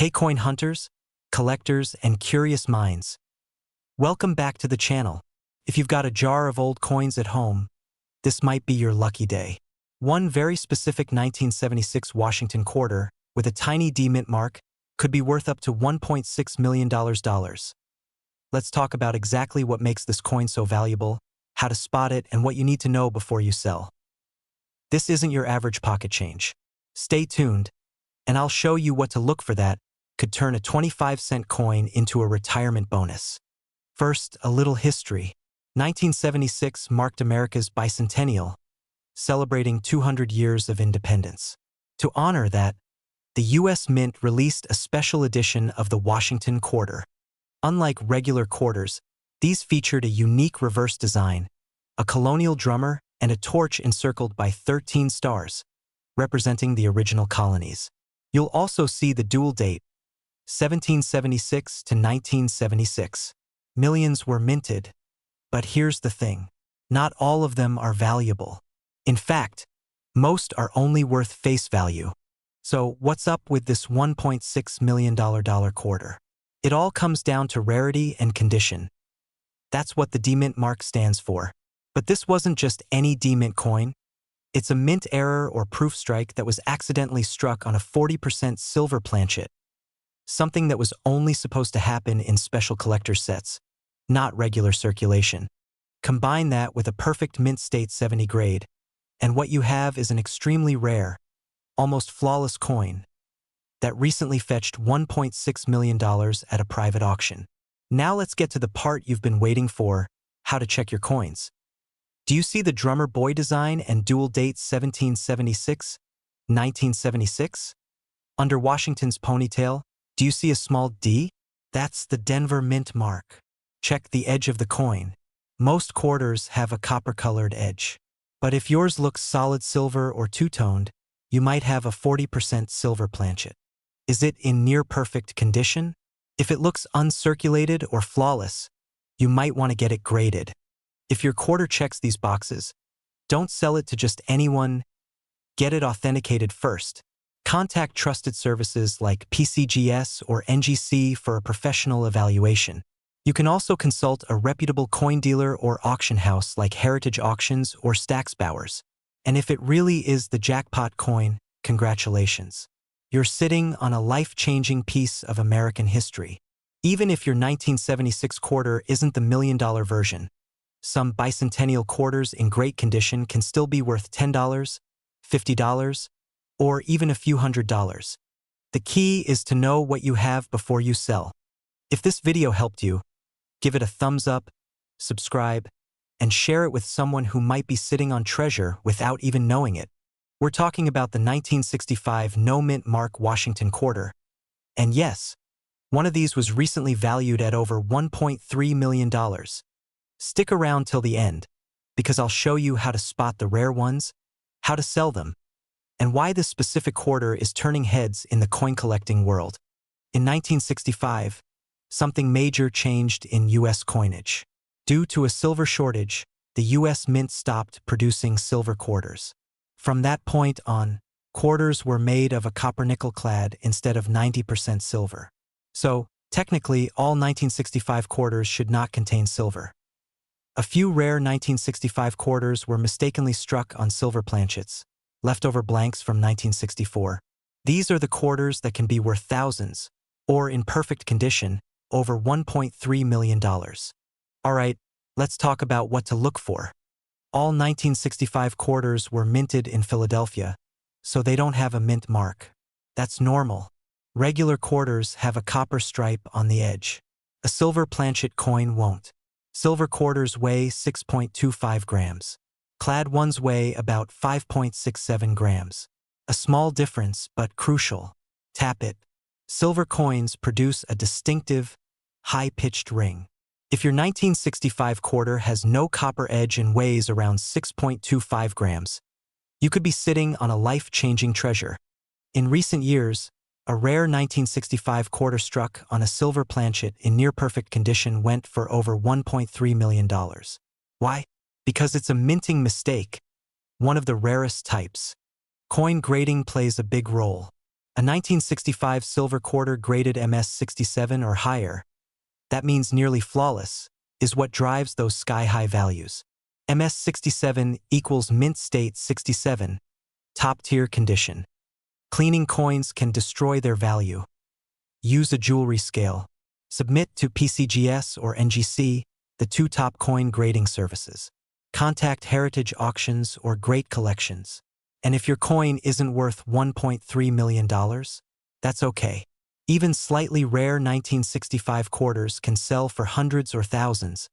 Hey coin hunters, collectors, and curious minds. Welcome back to the channel. If you've got a jar of old coins at home, this might be your lucky day. One very specific 1976 Washington quarter, with a tiny D mint mark, could be worth up to $1.6 million. Let's talk about exactly what makes this coin so valuable, how to spot it, and what you need to know before you sell. This isn't your average pocket change. Stay tuned, and I'll show you what to look for that could turn a 25-cent coin into a retirement bonus. First, a little history. 1976 marked America's bicentennial, celebrating 200 years of independence. To honor that, the U.S. Mint released a special edition of the Washington Quarter. Unlike regular quarters, these featured a unique reverse design, a colonial drummer, and a torch encircled by 13 stars, representing the original colonies. You'll also see the dual date, 1776 to 1976. Millions were minted, but here's the thing. Not all of them are valuable. In fact, most are only worth face value. So what's up with this $1.6 million quarter? It all comes down to rarity and condition. That's what the D-Mint mark stands for. But this wasn't just any D-Mint coin. It's a mint error or proof strike that was accidentally struck on a 40% silver planchet, something that was only supposed to happen in special collector sets, not regular circulation. Combine that with a perfect mint state 70 grade, and what you have is an extremely rare, almost flawless coin that recently fetched $1.6 million at a private auction. Now let's get to the part you've been waiting for, how to check your coins. Do you see the drummer boy design and dual date 1776, 1976? Under Washington's ponytail, do you see a small D? That's the Denver Mint mark. Check the edge of the coin. Most quarters have a copper-colored edge. But if yours looks solid silver or two-toned, you might have a 40% silver planchet. Is it in near-perfect condition? If it looks uncirculated or flawless, you might want to get it graded. If your quarter checks these boxes, don't sell it to just anyone. Get it authenticated first. Contact trusted services like PCGS or NGC for a professional evaluation. You can also consult a reputable coin dealer or auction house like Heritage Auctions or Stax Bowers. And if it really is the jackpot coin, congratulations. You're sitting on a life-changing piece of American history. Even if your 1976 quarter isn't the million-dollar version, some bicentennial quarters in great condition can still be worth $10, $50, or even a few $100s. The key is to know what you have before you sell. If this video helped you, give it a thumbs up, subscribe, and share it with someone who might be sitting on treasure without even knowing it. We're talking about the 1965 no-mint mark Washington quarter. And yes, one of these was recently valued at over $1.3 million. Stick around till the end, because I'll show you how to spot the rare ones, how to sell them, and why this specific quarter is turning heads in the coin collecting world. In 1965, something major changed in U.S. coinage. Due to a silver shortage, the U.S. Mint stopped producing silver quarters. From that point on, quarters were made of a copper-nickel clad instead of 90% silver. So, technically, all 1965 quarters should not contain silver. A few rare 1965 quarters were mistakenly struck on silver planchets, leftover blanks from 1964. These are the quarters that can be worth thousands, or in perfect condition, over $1.3 million. All right, let's talk about what to look for. All 1965 quarters were minted in Philadelphia, so they don't have a mint mark. That's normal. Regular quarters have a copper stripe on the edge. A silver planchet coin won't. Silver quarters weigh 6.25 grams. Clad ones weigh about 5.67 grams. A small difference, but crucial. Tap it. Silver coins produce a distinctive, high-pitched ring. If your 1965 quarter has no copper edge and weighs around 6.25 grams, you could be sitting on a life-changing treasure. In recent years, a rare 1965 quarter struck on a silver planchet in near-perfect condition went for over $1.3 million. Why? Because it's a minting mistake, one of the rarest types. Coin grading plays a big role. A 1965 silver quarter graded MS-67 or higher, that means nearly flawless, is what drives those sky-high values. MS-67 equals mint state 67, top-tier condition. Cleaning coins can destroy their value. Use a jewelry scale. Submit to PCGS or NGC, the two top coin grading services. Contact Heritage Auctions or Great Collections. And if your coin isn't worth $1.3 million, that's okay. Even slightly rare 1965 quarters can sell for hundreds or thousands,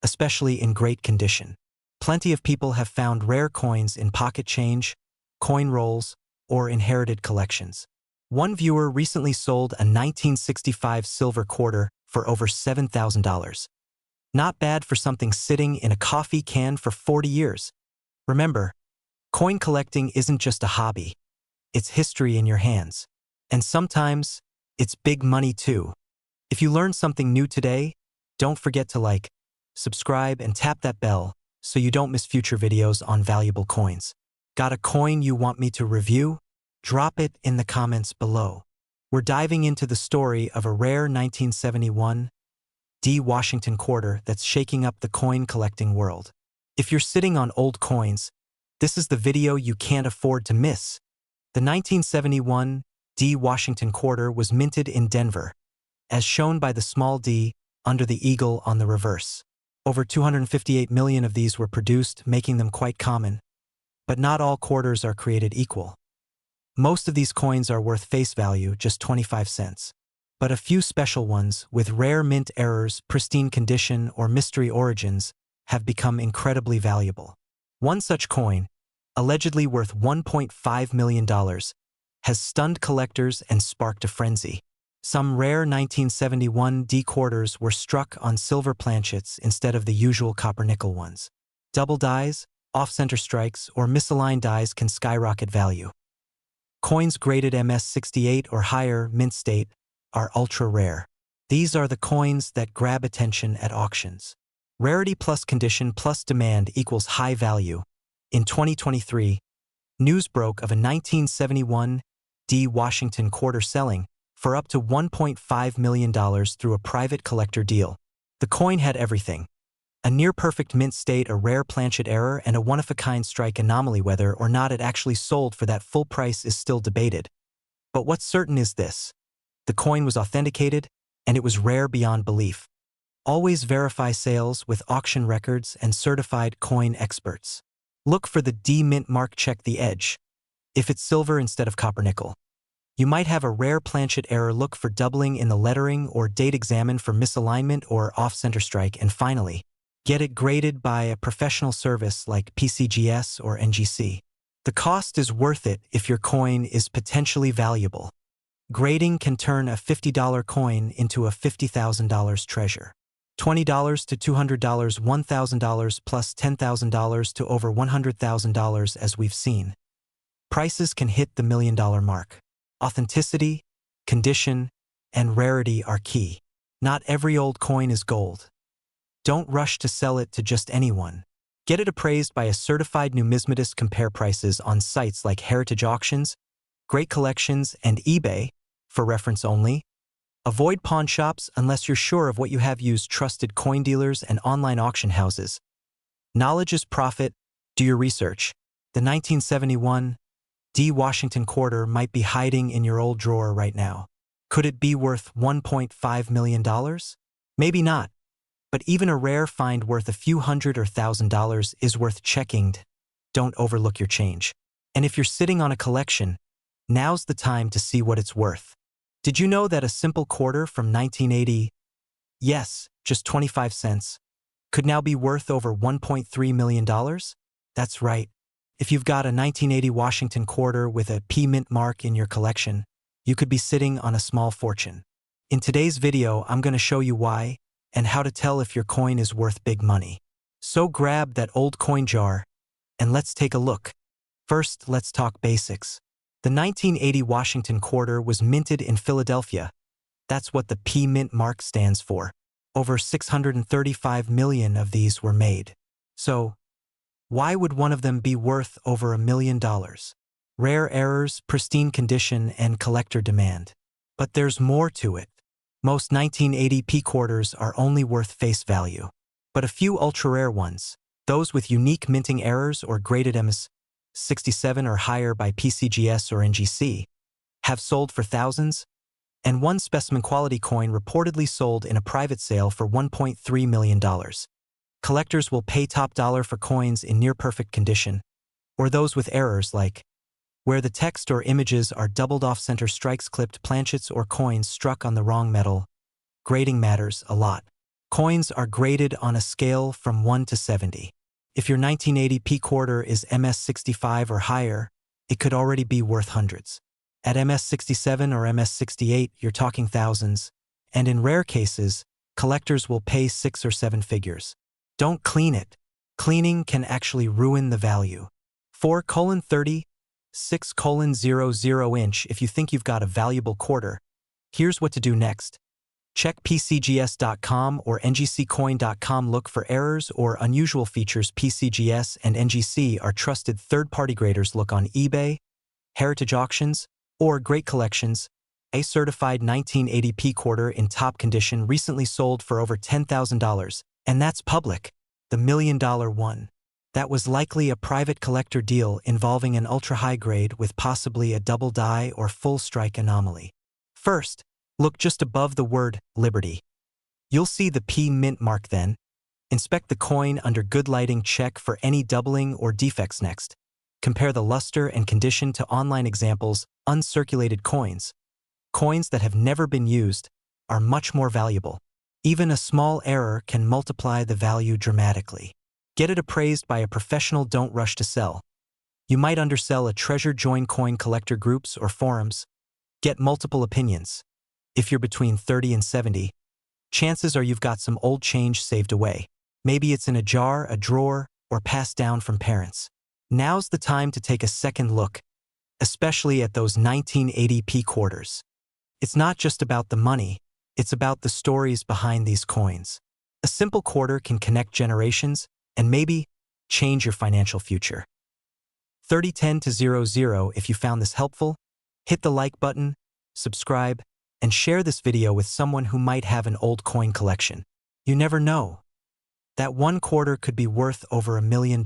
especially in great condition. Plenty of people have found rare coins in pocket change, coin rolls, or inherited collections. One viewer recently sold a 1965 silver quarter for over $7,000. Not bad for something sitting in a coffee can for 40 years. Remember, coin collecting isn't just a hobby. It's history in your hands. And sometimes, it's big money too. If you learned something new today, don't forget to like, subscribe, and tap that bell so you don't miss future videos on valuable coins. Got a coin you want me to review? Drop it in the comments below. We're diving into the story of a rare 1971 D Washington quarter that's shaking up the coin collecting world. If you're sitting on old coins, this is the video you can't afford to miss. The 1971 D Washington quarter was minted in Denver, as shown by the small d under the eagle on the reverse. Over 258 million of these were produced, making them quite common. But not all quarters are created equal. Most of these coins are worth face value, just 25 cents. But a few special ones, with rare mint errors, pristine condition, or mystery origins, have become incredibly valuable. One such coin, allegedly worth $1.5 million, has stunned collectors and sparked a frenzy. Some rare 1971 D quarters were struck on silver planchets instead of the usual copper-nickel ones. Double dies, off-center strikes, or misaligned dies can skyrocket value. Coins graded MS-68 or higher, mint state, are ultra-rare. These are the coins that grab attention at auctions. Rarity plus condition plus demand equals high value. In 2023, news broke of a 1971 D Washington quarter selling for up to $1.5 million through a private collector deal. The coin had everything: a near-perfect mint state, a rare planchet error, and a one-of-a-kind strike anomaly. Whether or not it actually sold for that full price is still debated. But what's certain is this: the coin was authenticated, and it was rare beyond belief. Always verify sales with auction records and certified coin experts. Look for the D mint mark, check the edge. If it's silver instead of copper-nickel, you might have a rare planchet error. Look for doubling in the lettering or date. Examine for misalignment or off-center strike. And finally, get it graded by a professional service like PCGS or NGC. The cost is worth it if your coin is potentially valuable. Grading can turn a $50 coin into a $50,000 treasure. $20 to $200, $1,000 plus $10,000 to over $100,000, as we've seen. Prices can hit the $1 million mark. Authenticity, condition, and rarity are key. Not every old coin is gold. Don't rush to sell it to just anyone. Get it appraised by a certified numismatist. Compare prices on sites like Heritage Auctions, Great Collections, and eBay, for reference only. Avoid pawn shops unless you're sure of what you have. Use trusted coin dealers and online auction houses. Knowledge is profit. Do your research. The 1971 D Washington quarter might be hiding in your old drawer right now. Could it be worth $1.5 million? Maybe not. But even a rare find worth a few hundred or $1,000 is worth checking. Don't overlook your change. And if you're sitting on a collection, now's the time to see what it's worth. Did you know that a simple quarter from 1980, yes, just 25 cents, could now be worth over $1.3 million? That's right. If you've got a 1980 Washington quarter with a P mint mark in your collection, you could be sitting on a small fortune. In today's video, I'm going to show you why and how to tell if your coin is worth big money. So grab that old coin jar and let's take a look. First, let's talk basics. The 1980 Washington quarter was minted in Philadelphia. That's what the P mint mark stands for. Over 635 million of these were made. So, why would one of them be worth over $1 million? Rare errors, pristine condition, and collector demand. But there's more to it. Most 1980p quarters are only worth face value. But a few ultra-rare ones, those with unique minting errors or graded MS67 or higher by PCGS or NGC, have sold for thousands, and one specimen quality coin reportedly sold in a private sale for $1.3 million. Collectors will pay top dollar for coins in near-perfect condition, or those with errors like where the text or images are doubled off-center strikes, clipped planchets, or coins struck on the wrong metal. Grading matters a lot. Coins are graded on a scale from 1 to 70. If your 1980p quarter is MS65 or higher, it could already be worth hundreds. At MS67 or MS68, you're talking thousands, and in rare cases, collectors will pay 6 or 7 figures. Don't clean it. Cleaning can actually ruin the value. 4:30, 6:00 inch. If you think you've got a valuable quarter, here's what to do next. Check PCGS.com or NGCcoin.com. Look for errors or unusual features. PCGS and NGC are trusted third-party graders. Look on eBay, Heritage Auctions, or Great Collections. A certified 1980p quarter in top condition recently sold for over $10,000, and that's public. The $1 million one. That was likely a private collector deal involving an ultra-high grade with possibly a double die or full strike anomaly. First, look just above the word Liberty. You'll see the P mint mark. Then, inspect the coin under good lighting. Check for any doubling or defects. Next, compare the luster and condition to online examples. Uncirculated coins, coins that have never been used, are much more valuable. Even a small error can multiply the value dramatically. Get it appraised by a professional. Don't rush to sell. You might undersell a treasure. Join coin collector groups or forums. Get multiple opinions. If you're between 30 and 70, chances are you've got some old change saved away. Maybe it's in a jar, a drawer, or passed down from parents. Now's the time to take a second look, especially at those 1980p quarters. It's not just about the money, it's about the stories behind these coins. A simple quarter can connect generations and maybe change your financial future. 3010-00. If you found this helpful, hit the like button, subscribe, and share this video with someone who might have an old coin collection. You never know. That one quarter could be worth over $1 million.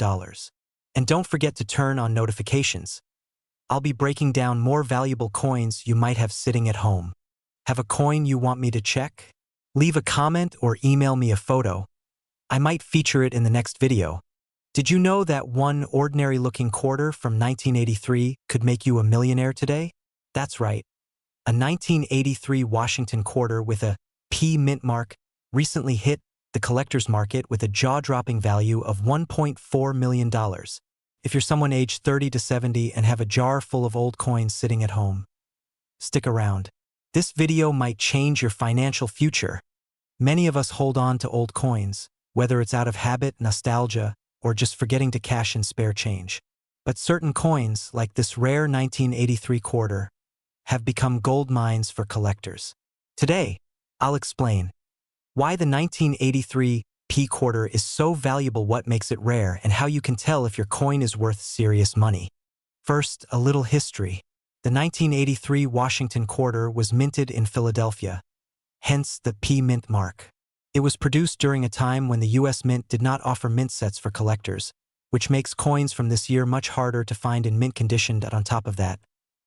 And don't forget to turn on notifications. I'll be breaking down more valuable coins you might have sitting at home. Have a coin you want me to check? Leave a comment or email me a photo. I might feature it in the next video. Did you know that one ordinary-looking quarter from 1983 could make you a millionaire today? That's right. A 1983 Washington quarter with a P mint mark recently hit the collector's market with a jaw-dropping value of $1.4 million. If you're someone aged 30 to 70 and have a jar full of old coins sitting at home, stick around. This video might change your financial future. Many of us hold on to old coins, whether it's out of habit, nostalgia, or just forgetting to cash in spare change. But certain coins, like this rare 1983 quarter, have become gold mines for collectors. Today, I'll explain why the 1983 P quarter is so valuable, what makes it rare, and how you can tell if your coin is worth serious money. First, a little history. The 1983 Washington quarter was minted in Philadelphia, hence the P mint mark. It was produced during a time when the U.S. Mint did not offer mint sets for collectors, which makes coins from this year much harder to find in mint condition. On top of that,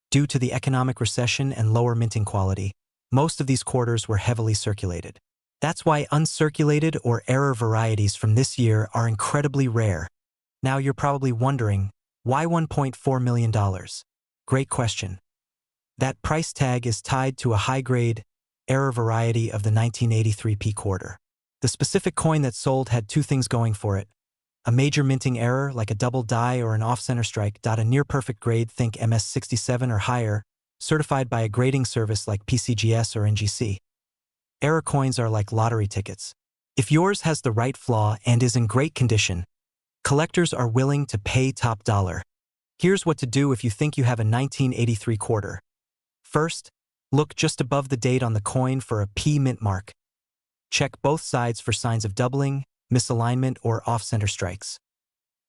due to the economic recession and lower minting quality, most of these quarters were heavily circulated. That's why uncirculated or error varieties from this year are incredibly rare. Now you're probably wondering, why $1.4 million? Great question. That price tag is tied to a high-grade, error variety of the 1983 P quarter. The specific coin that sold had two things going for it: a major minting error like a double die or an off-center strike. A near-perfect grade, think MS67 or higher, certified by a grading service like PCGS or NGC. Error coins are like lottery tickets. If yours has the right flaw and is in great condition, collectors are willing to pay top dollar. Here's what to do if you think you have a 1983 quarter. First, look just above the date on the coin for a P mint mark. Check both sides for signs of doubling, misalignment, or off-center strikes.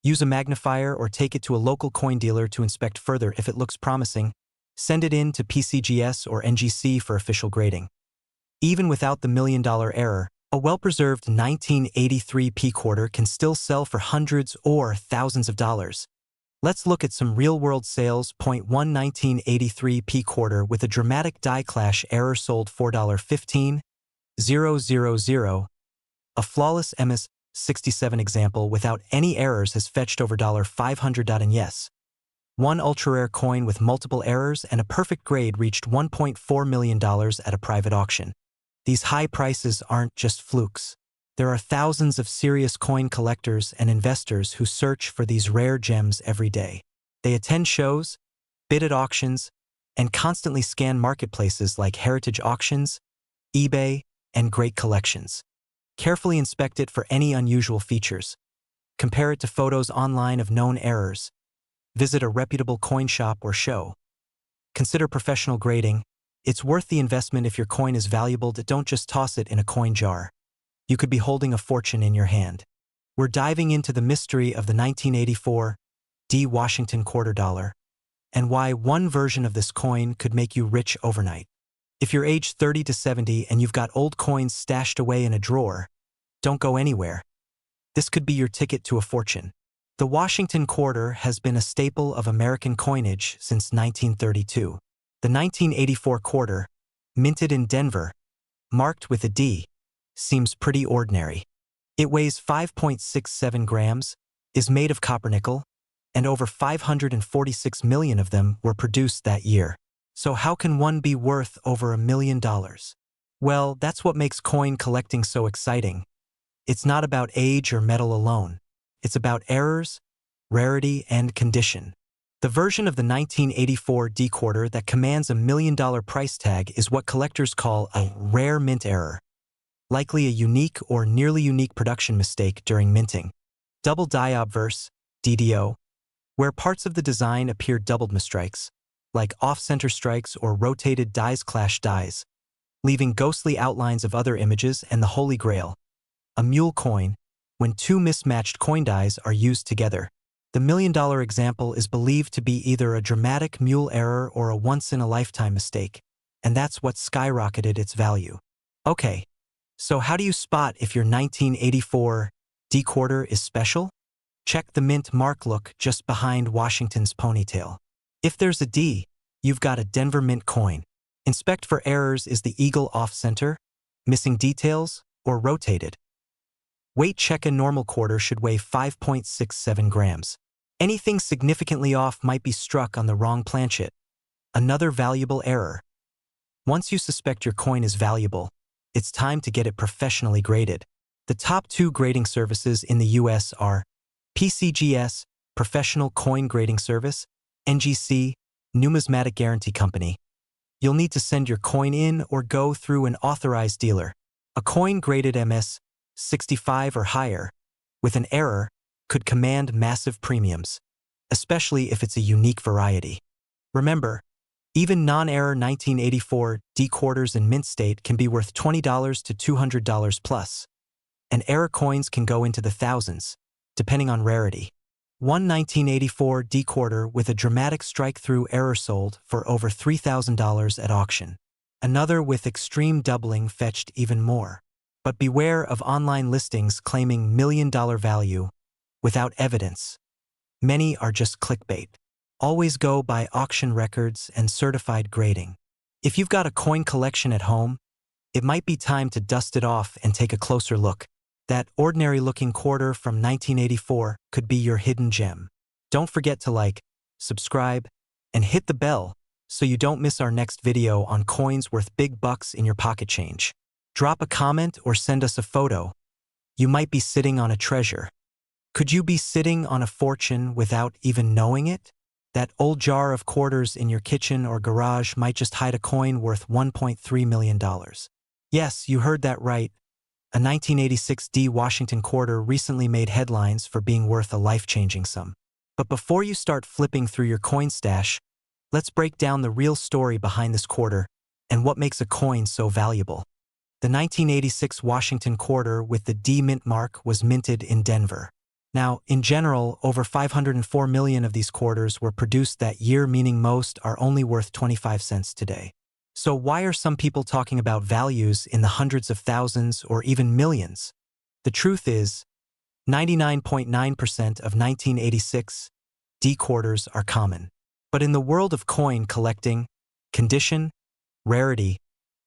Use a magnifier or take it to a local coin dealer to inspect further. If it looks promising, send it in to PCGS or NGC for official grading. Even without the $1,000,000 error, a well-preserved 1983 P quarter can still sell for hundreds or thousands of dollars. Let's look at some real-world sales. Point 1 1983 P quarter with a dramatic die clash error sold $4.15,000. A flawless MS-67 example without any errors has fetched over $500. And yes, one ultra-rare coin with multiple errors and a perfect grade reached $1.4 million at a private auction. These high prices aren't just flukes. There are thousands of serious coin collectors and investors who search for these rare gems every day. They attend shows, bid at auctions, and constantly scan marketplaces like Heritage Auctions, eBay, and Great Collections. Carefully inspect it for any unusual features. Compare it to photos online of known errors. Visit a reputable coin shop or show. Consider professional grading. It's worth the investment if your coin is valuable. Don't just toss it in a coin jar. You could be holding a fortune in your hand. We're diving into the mystery of the 1984 D Washington quarter dollar and why one version of this coin could make you rich overnight. If you're aged 30 to 70 and you've got old coins stashed away in a drawer, don't go anywhere. This could be your ticket to a fortune. The Washington quarter has been a staple of American coinage since 1932. The 1984 quarter, minted in Denver, marked with a D, seems pretty ordinary. It weighs 5.67 grams, is made of copper nickel, and over 546 million of them were produced that year. So how can one be worth over $1 million? Well, that's what makes coin collecting so exciting. It's not about age or metal alone. It's about errors, rarity, and condition. The version of the 1984 D quarter that commands a $1 million price tag is what collectors call a rare mint error, likely a unique or nearly unique production mistake during minting. Double die obverse, DDO, where parts of the design appear doubled misstrikes, like off-center strikes or rotated dies clash dies, leaving ghostly outlines of other images. And the holy grail, a mule coin, when two mismatched coin dies are used together. The $1 million example is believed to be either a dramatic mule error or a once-in-a-lifetime mistake, and that's what skyrocketed its value. Okay, so how do you spot if your 1984 D quarter is special? Check the mint mark look just behind Washington's ponytail. If there's a D, you've got a Denver Mint coin. Inspect for errors. Is the eagle off-center, missing details, or rotated? Weight check. A normal quarter should weigh 5.67 grams. Anything significantly off might be struck on the wrong planchet. Another valuable error. Once you suspect your coin is valuable, it's time to get it professionally graded. The top 2 grading services in the US are PCGS, Professional Coin Grading Service, NGC, Numismatic Guarantee Company. You'll need to send your coin in or go through an authorized dealer. A coin graded MS-65 or higher, with an error, could command massive premiums, especially if it's a unique variety. Remember, even non-error 1984 D quarters in mint state can be worth $20 to $200 plus, and error coins can go into the thousands, depending on rarity. One 1984 D quarter with a dramatic strike-through error sold for over $3,000 at auction. Another with extreme doubling fetched even more. But beware of online listings claiming $1 million value without evidence. Many are just clickbait. Always go by auction records and certified grading. If you've got a coin collection at home, it might be time to dust it off and take a closer look. That ordinary-looking quarter from 1984 could be your hidden gem. Don't forget to like, subscribe, and hit the bell so you don't miss our next video on coins worth big bucks in your pocket change. Drop a comment or send us a photo. You might be sitting on a treasure. Could you be sitting on a fortune without even knowing it? That old jar of quarters in your kitchen or garage might just hide a coin worth $1.3 million. Yes, you heard that right. A 1986 D Washington quarter recently made headlines for being worth a life-changing sum. But before you start flipping through your coin stash, let's break down the real story behind this quarter and what makes a coin so valuable. The 1986 Washington quarter with the D mint mark was minted in Denver. Now, in general, over 504 million of these quarters were produced that year, meaning most are only worth 25 cents today. So why are some people talking about values in the hundreds of thousands or even millions? The truth is, 99.9% of 1986 D quarters are common. But in the world of coin collecting, condition, rarity,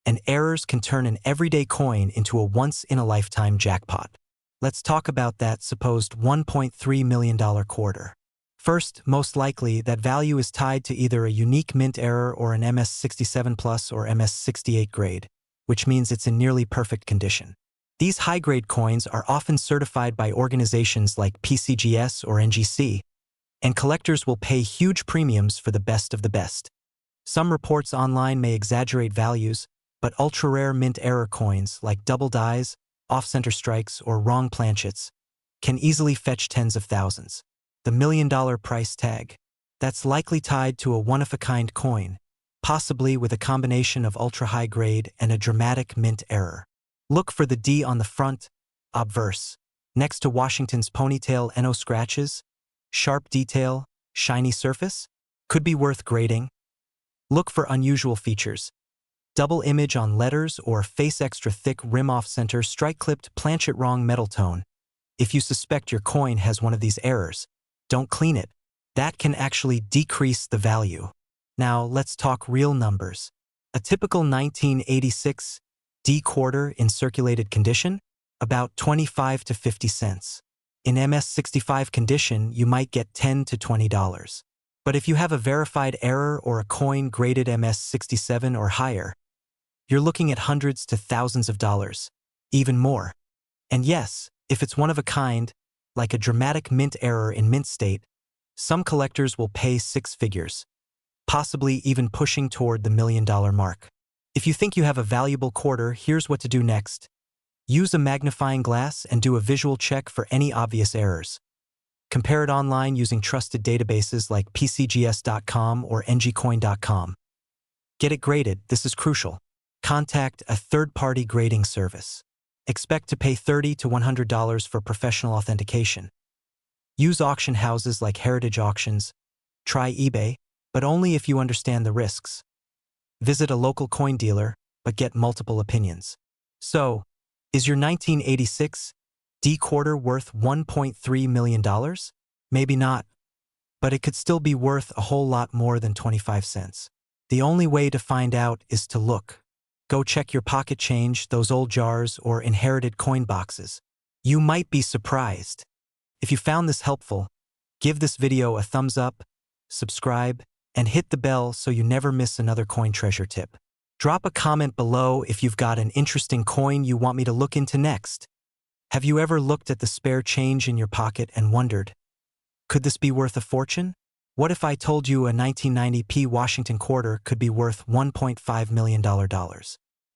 and errors can turn an everyday coin into a once-in-a-lifetime jackpot. Let's talk about that supposed $1.3 million quarter. First, most likely, that value is tied to either a unique mint error or an MS67 Plus or MS68 grade, which means it's in nearly perfect condition. These high-grade coins are often certified by organizations like PCGS or NGC, and collectors will pay huge premiums for the best of the best. Some reports online may exaggerate values, but ultra-rare mint error coins like double dies, off-center strikes, or wrong planchets can easily fetch tens of thousands. The $1 million price tag. That's likely tied to a one-of-a-kind coin, possibly with a combination of ultra-high grade and a dramatic mint error. Look for the D on the front, obverse, next to Washington's ponytail NO scratches, sharp detail, shiny surface, could be worth grading. Look for unusual features. Double image on letters or face extra thick rim off-center strike-clipped planchet wrong metal tone. If you suspect your coin has one of these errors, don't clean it. That can actually decrease the value. Now let's talk real numbers. A typical 1986 D quarter in circulated condition? About 25 to 50 cents. In MS65 condition, you might get $10 to $20. But if you have a verified error or a coin graded MS67 or higher, you're looking at hundreds to thousands of dollars, even more. And yes, if it's one of a kind, like a dramatic mint error in mint state, some collectors will pay six figures, possibly even pushing toward the $1 million mark. If you think you have a valuable quarter, here's what to do next. Use a magnifying glass and do a visual check for any obvious errors. Compare it online using trusted databases like PCGS.com or ngcoin.com. Get it graded, this is crucial. Contact a third-party grading service. Expect to pay $30 to $100 for professional authentication. Use auction houses like Heritage Auctions. Try eBay, but only if you understand the risks. Visit a local coin dealer, but get multiple opinions. So, is your 1986 D quarter worth $1.3 million? Maybe not, but it could still be worth a whole lot more than 25 cents. The only way to find out is to look. Go check your pocket change, those old jars, or inherited coin boxes. You might be surprised. If you found this helpful, give this video a thumbs up, subscribe, and hit the bell so you never miss another coin treasure tip. Drop a comment below if you've got an interesting coin you want me to look into next. Have you ever looked at the spare change in your pocket and wondered, could this be worth a fortune? What if I told you a 1990p Washington quarter could be worth $1.5 million?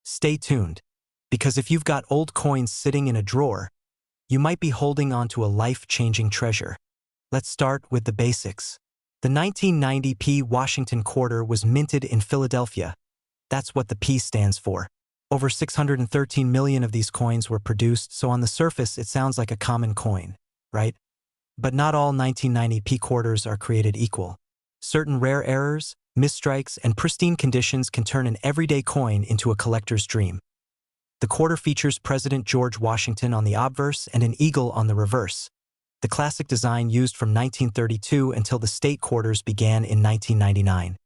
Stay tuned, because if you've got old coins sitting in a drawer, you might be holding on to a life-changing treasure. Let's start with the basics. The 1990p Washington quarter was minted in Philadelphia. That's what the P stands for. Over 613 million of these coins were produced, so on the surface it sounds like a common coin, right? But not all 1990p quarters are created equal. Certain rare errors, misstrikes, and pristine conditions can turn an everyday coin into a collector's dream. The quarter features President George Washington on the obverse and an eagle on the reverse, the classic design used from 1932 until the state quarters began in 1999.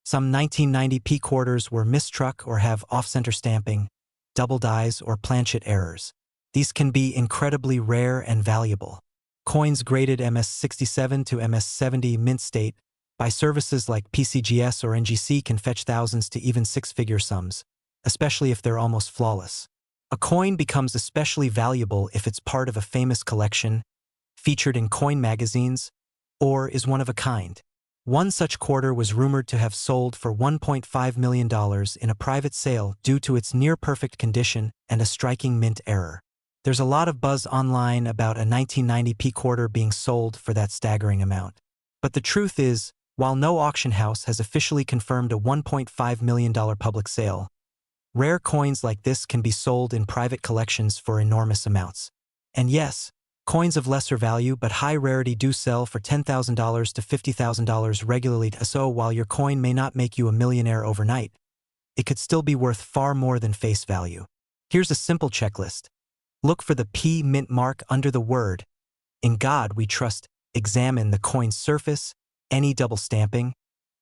Some 1990p quarters were mistruck or have off-center stamping, double dies, or planchet errors. These can be incredibly rare and valuable. Coins graded MS67 to MS70 mint state by services like PCGS or NGC can fetch thousands to even six-figure sums, especially if they're almost flawless. A coin becomes especially valuable if it's part of a famous collection, featured in coin magazines, or is one of a kind. One such quarter was rumored to have sold for $1.5 million in a private sale due to its near-perfect condition and a striking mint error. There's a lot of buzz online about a 1990p quarter being sold for that staggering amount. But the truth is, while no auction house has officially confirmed a $1.5 million public sale, rare coins like this can be sold in private collections for enormous amounts. And yes, Coins of lesser value but high rarity do sell for $10,000 to $50,000 regularly, so while your coin may not make you a millionaire overnight, it could still be worth far more than face value. Here's a simple checklist. Look for the P mint mark under the word "In God We Trust." Examine the coin's surface, any double stamping,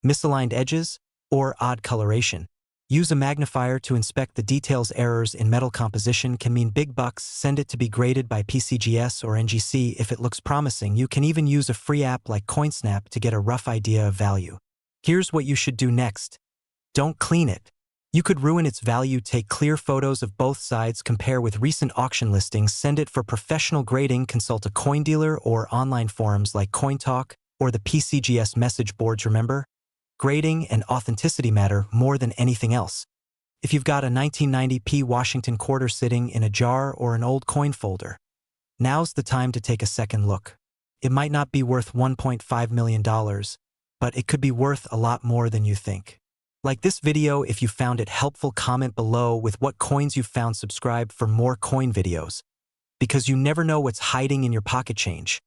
misaligned edges, or odd coloration. Use a magnifier to inspect the details. Errors in metal composition can mean big bucks. Send it to be graded by PCGS or NGC if it looks promising. You can even use a free app like CoinSnap to get a rough idea of value. Here's what you should do next. Don't clean it. You could ruin its value. Take clear photos of both sides. Compare with recent auction listings. Send it for professional grading. Consult a coin dealer or online forums like CoinTalk or the PCGS message boards. Remember, grading and authenticity matter more than anything else. If you've got a 1990p Washington quarter sitting in a jar or an old coin folder, now's the time to take a second look. It might not be worth $1.5 million, but it could be worth a lot more than you think. Like this video if you found it helpful. Comment below with what coins you've found. Subscribe for more coin videos, because you never know what's hiding in your pocket change.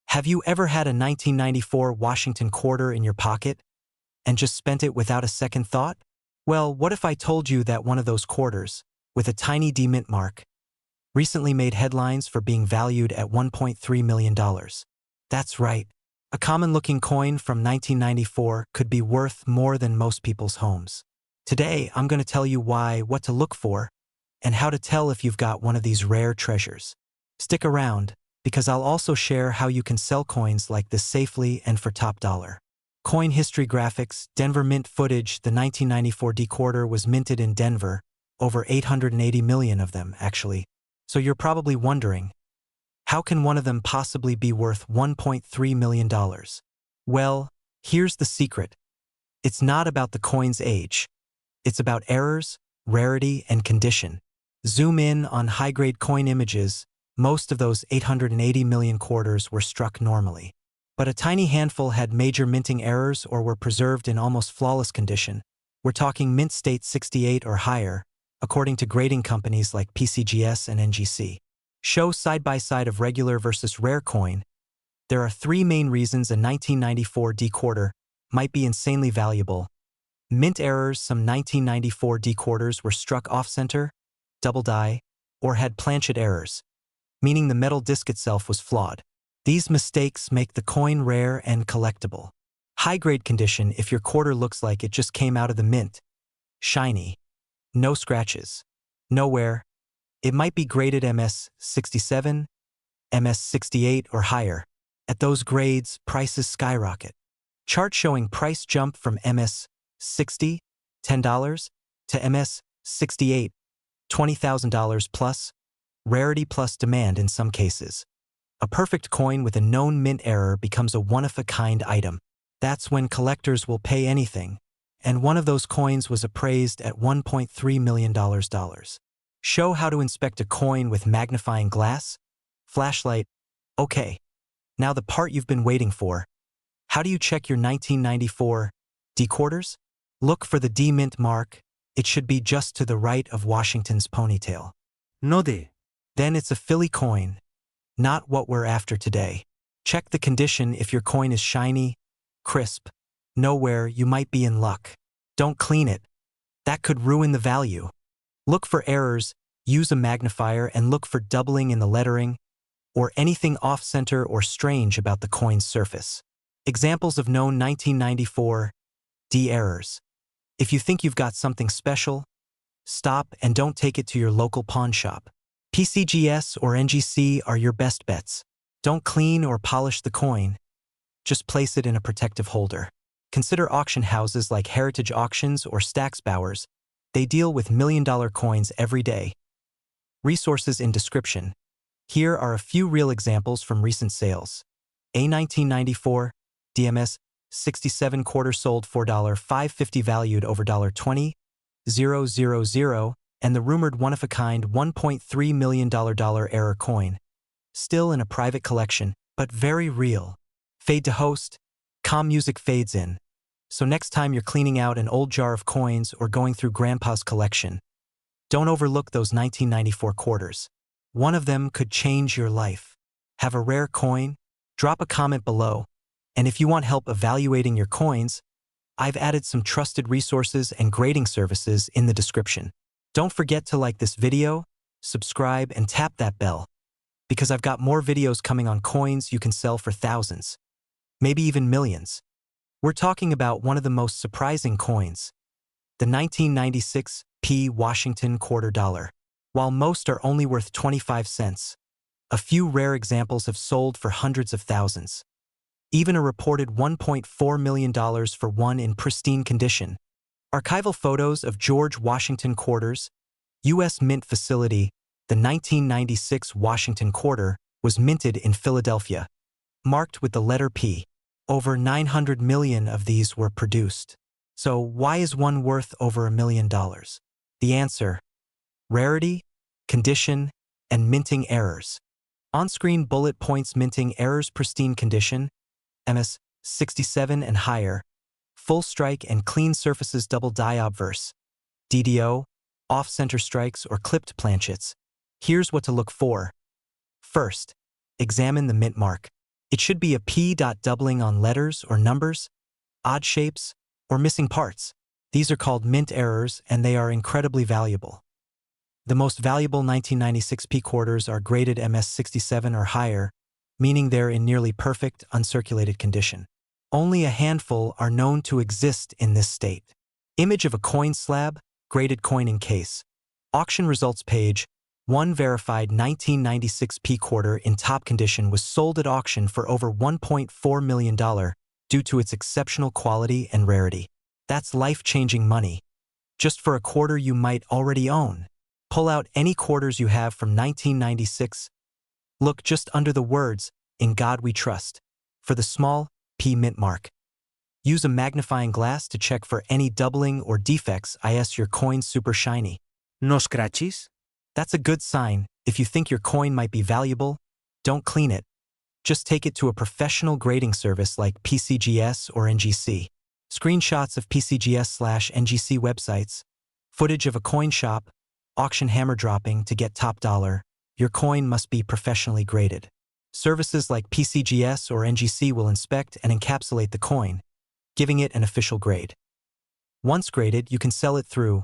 Have you ever had a 1994 Washington quarter in your pocket and just spent it without a second thought? Well, what if I told you that one of those quarters, with a tiny D mint mark, recently made headlines for being valued at $1.3 million? That's right. A common-looking coin from 1994 could be worth more than most people's homes. Today, I'm going to tell you why, what to look for, and how to tell if you've got one of these rare treasures. Stick around, because I'll also share how you can sell coins like this safely and for top dollar. Coin history graphics, Denver mint footage. The 1994 D quarter was minted in Denver, over 880 million of them, actually. So you're probably wondering, how can one of them possibly be worth $1.3 million? Well, here's the secret. It's not about the coin's age. It's about errors, rarity, and condition. Zoom in on high-grade coin images. Most of those 880 million quarters were struck normally. But a tiny handful had major minting errors or were preserved in almost flawless condition. We're talking mint state 68 or higher, according to grading companies like PCGS and NGC. Show side-by-side of regular versus rare coin. There are three main reasons a 1994 D quarter might be insanely valuable. Mint errors. Some 1994 D quarters were struck off-center, double die, or had planchet errors, meaning the metal disc itself was flawed. These mistakes make the coin rare and collectible. High-grade condition. If your quarter looks like it just came out of the mint, shiny, no scratches, no wear, it might be graded MS 67, MS 68 or higher. At those grades, prices skyrocket. Chart showing price jump from MS 60, $10, to MS 68, $20,000 plus, rarity plus demand in some cases. A perfect coin with a known mint error becomes a one-of-a-kind item. That's when collectors will pay anything, and one of those coins was appraised at $1.3 million. Show how to inspect a coin with magnifying glass, flashlight. Okay, now the part you've been waiting for. How do you check your 1994 D quarters? Look for the D mint mark. It should be just to the right of Washington's ponytail. No de. Then it's a Philly coin, not what we're after today. Check the condition. If your coin is shiny, crisp, no wear, you might be in luck. Don't clean it. That could ruin the value. Look for errors, use a magnifier, and look for doubling in the lettering or anything off-center or strange about the coin's surface. Examples of known 1994 D errors. If you think you've got something special, stop and don't take it to your local pawn shop. PCGS or NGC are your best bets. Don't clean or polish the coin. Just place it in a protective holder. Consider auction houses like Heritage Auctions or Stax Bowers. They deal with million-dollar coins every day. Resources in description. Here are a few real examples from recent sales. A 1994 DMS 67 quarter sold for $5.50, valued over $20,000, and the rumored one-of-a-kind $1.3 million error coin. Still in a private collection, but very real. Fade to host. Calm music fades in. So next time you're cleaning out an old jar of coins or going through Grandpa's collection, don't overlook those 1994 quarters. One of them could change your life. Have a rare coin? Drop a comment below. And if you want help evaluating your coins, I've added some trusted resources and grading services in the description. Don't forget to like this video, subscribe, and tap that bell, because I've got more videos coming on coins you can sell for thousands, maybe even millions. We're talking about one of the most surprising coins, the 1996 P Washington quarter dollar. While most are only worth 25 cents, a few rare examples have sold for hundreds of thousands. Even a reported $1.4 million for one in pristine condition. Archival photos of George Washington quarters, U.S. Mint facility. The 1996 Washington quarter was minted in Philadelphia, marked with the letter P. Over 900 million of these were produced. So why is one worth over $1 million? The answer: rarity, condition, and minting errors. On-screen bullet points: minting errors, pristine condition, MS 67 and higher, full strike and clean surfaces, double die obverse, DDO, off-center strikes or clipped planchets. Here's what to look for. First, examine the mint mark. It should be a P dot doubling on letters or numbers, odd shapes, or missing parts. These are called mint errors, and they are incredibly valuable. The most valuable 1996 P quarters are graded MS 67 or higher, meaning they're in nearly perfect, uncirculated condition. Only a handful are known to exist in this state. Image of a coin slab, graded coin in case. Auction results page. One verified 1996 P quarter in top condition was sold at auction for over $1.4 million due to its exceptional quality and rarity. That's life-changing money. Just for a quarter you might already own. Pull out any quarters you have from 1996. Look just under the words, "In God We Trust," for the small P mint mark. Use a magnifying glass to check for any doubling or defects. Is your coin super shiny? No scratches? That's a good sign. If you think your coin might be valuable, don't clean it. Just take it to a professional grading service like PCGS or NGC. Screenshots of PCGS/NGC websites, footage of a coin shop, auction hammer dropping to get top dollar. Your coin must be professionally graded. Services like PCGS or NGC will inspect and encapsulate the coin, giving it an official grade. Once graded, you can sell it through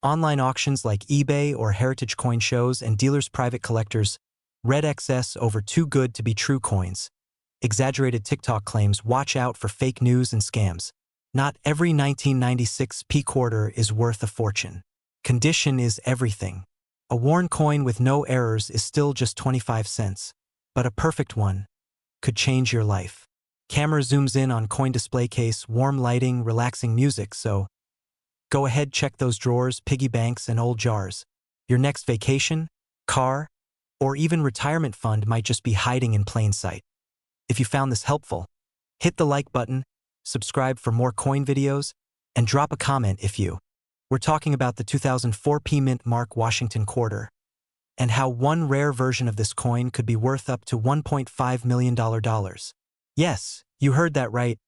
online auctions like eBay or heritage coin shows and dealers, private collectors. Red XS over too good to be true coins. Exaggerated TikTok claims. Watch out for fake news and scams. Not every 1996 P quarter is worth a fortune. Condition is everything. A worn coin with no errors is still just 25 cents, but a perfect one could change your life. Camera zooms in on coin display case, warm lighting, relaxing music, so go ahead, check those drawers, piggy banks, and old jars. Your next vacation, car, or even retirement fund might just be hiding in plain sight. If you found this helpful, hit the like button, subscribe for more coin videos, and drop a comment if you. We're talking about the 2004 P Mint Mark Washington quarter, and how one rare version of this coin could be worth up to $1.5 million. Yes, you heard that right.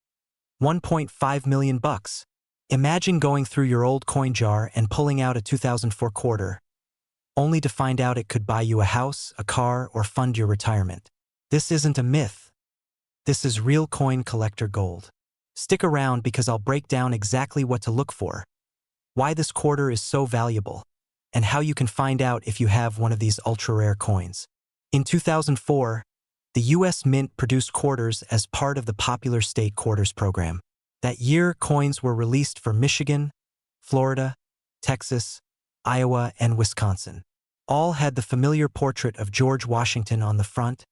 1.5 million bucks. Imagine going through your old coin jar and pulling out a 2004 quarter, only to find out it could buy you a house, a car, or fund your retirement. This isn't a myth. This is real coin collector gold. Stick around because I'll break down exactly what to look for, why this quarter is so valuable, and how you can find out if you have one of these ultra-rare coins. In 2004, the U.S. Mint produced quarters as part of the popular state quarters program. That year, coins were released for Michigan, Florida, Texas, Iowa, and Wisconsin. All had the familiar portrait of George Washington on the front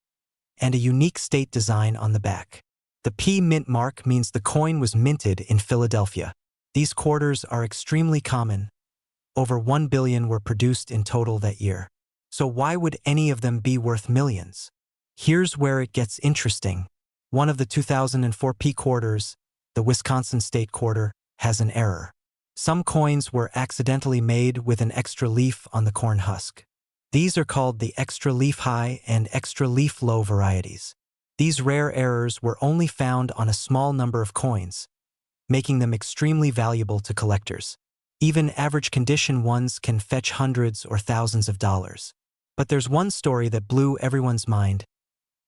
and a unique state design on the back. The P Mint mark means the coin was minted in Philadelphia. These quarters are extremely common. Over 1 billion were produced in total that year. So why would any of them be worth millions? Here's where it gets interesting. One of the 2004 P quarters, the Wisconsin state quarter, has an error. Some coins were accidentally made with an extra leaf on the corn husk. These are called the extra leaf high and extra leaf low varieties. These rare errors were only found on a small number of coins, making them extremely valuable to collectors. Even average condition ones can fetch hundreds or thousands of dollars. But there's one story that blew everyone's mind.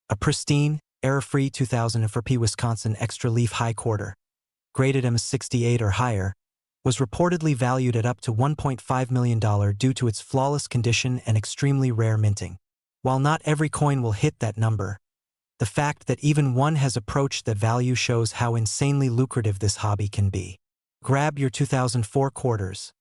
A pristine, error-free 2004 Wisconsin Extra Leaf High Quarter, graded M68 or higher, was reportedly valued at up to $1.5 million due to its flawless condition and extremely rare minting. While not every coin will hit that number, the fact that even one has approached that value shows how insanely lucrative this hobby can be. Grab your 2004 quarters,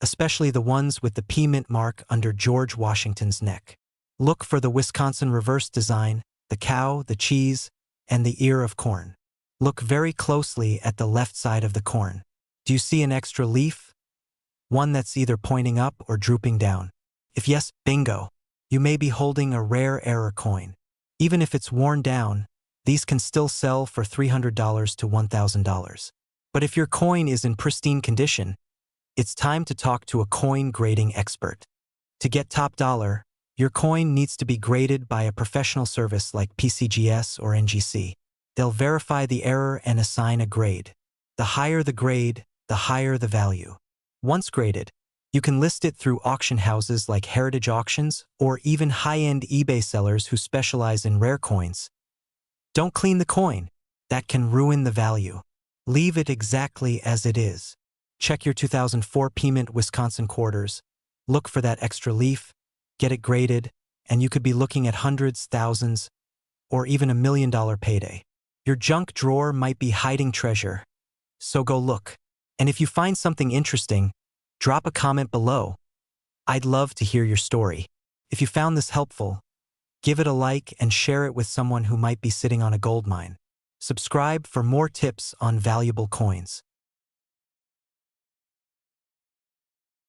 especially the ones with the P mint mark under George Washington's neck. Look for the Wisconsin reverse design, the cow, the cheese, and the ear of corn. Look very closely at the left side of the corn. Do you see an extra leaf? One that's either pointing up or drooping down. If yes, bingo. You may be holding a rare error coin. Even if it's worn down, these can still sell for $300 to $1,000. But if your coin is in pristine condition, it's time to talk to a coin grading expert. To get top dollar, your coin needs to be graded by a professional service like PCGS or NGC. They'll verify the error and assign a grade. The higher the grade, the higher the value. Once graded, you can list it through auction houses like Heritage Auctions or even high-end eBay sellers who specialize in rare coins. Don't clean the coin. That can ruin the value. Leave it exactly as it is. Check your 2004 P-Mint Wisconsin quarters. Look for that extra leaf, get it graded, and you could be looking at hundreds, thousands, or even $1 million payday. Your junk drawer might be hiding treasure, so go look. And if you find something interesting, drop a comment below. I'd love to hear your story. If you found this helpful, give it a like and share it with someone who might be sitting on a gold mine. Subscribe for more tips on valuable coins.